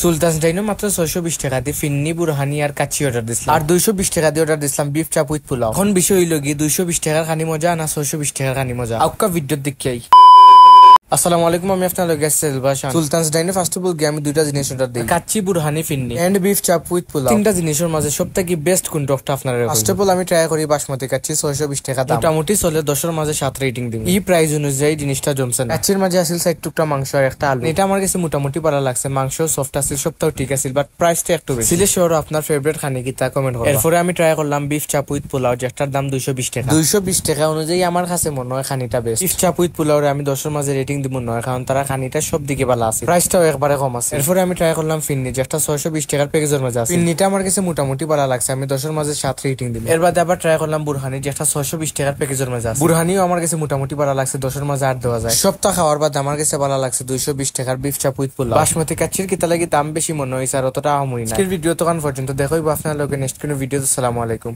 সুলতান dino মাত্র 620 টাকা দিয়ে ফিন্নি বুরহানি আর কাচ্চি অর্ডার দিছিলাম, আর 220 টাকা দিয়ে অর্ডার দিছিলাম বিফ চাপ উইথ পোলাও। এখন বিষয় হইল গিয়ে 220 টাকার খানি মজা না 620 টাকার খানি মজা, আউকা ভিডিও দেখাই। আসসালামু আলাইকুম, আমি আপনার লগে সেলবাশান। সুলতানস ডাইনে ফার্স্ট অফ অল আমি দুইটা জিনিস অর্ডার দিই, কাচ্চি বুরহানি ফিন্নি এন্ড বিফ চাপ উইথ পোলাও। তিনটা জিনিসের মাঝে সবথেকে বেস্ট কোনটা আপনারা? ফার্স্ট অফ অল আমি ট্রাই করি বাসমতি কাচ্চি, 620 টাকা দাম, মোটামুটি চলে 10 এর মাঝে 7 রেটিং দিই। এই প্রাইস অনুযায়ী জিনিসটা জমছে না। কাচ্চির মাঝে আছিল 60 টুকরা মাংস আর একটা আলু, এটা আমার কাছে মোটামুটি ভালো লাগছে। মাংস সফট আছিল, সবটাও ঠিক আছিল, বাট প্রাইসটা একটু বেশি। সিলেট শহরে আপনার ফেভারিট খানি কি তা কমেন্ট করুন। এরপরে আমি ট্রাই করলাম বিফ চাপ উইথ পোলাও, যেটার দাম 220 টাকা। 220 টাকা অনুযায়ী আমার কাছে মনে হয় খানিটা বেস্ট। বিফ চাপ উইথ পোলাওরে আমি 10 এর মাঝে রেটিং দিব 9, কারণ তারা খানিটা সব দিকে ভালো আছে, প্রাইসটাও একবারে কম আছে। এরপরে আমি ট্রাই করলাম ফিন্নি, যেটা 620 টাকার প্যাকেজের মাঝে আছে। ফিন্নিটা আমার কাছে মোটামুটি ভালো লাগছে, আমি 10 এর মাঝে 7 রেটিং দিই। এর বাদে আবার ট্রাই করলাম বুরহানি, যেটা 620 টাকার প্যাকেজের মাঝে আছে। বুরহানিও আমার কাছে মোটামুটি ভালো লাগছে, 10 এর মাঝে 8 দেওয়া যায়। সপ্তাহ খাওয়ার বাদ আমার কাছে ভালো লাগছে 220 টাকার বিফ চাপ উইথ পোলাও। বাসমতি কাচ্চির কিতা লাগি দাম বেশি মনে হয়েছে, আর অতটা আমুই না। আজকের ভিডিও তখন পর্যন্ত দেখো আপনার লগে নেক্সট কোনো ভিডিও। আসসালামু আলাইকুম।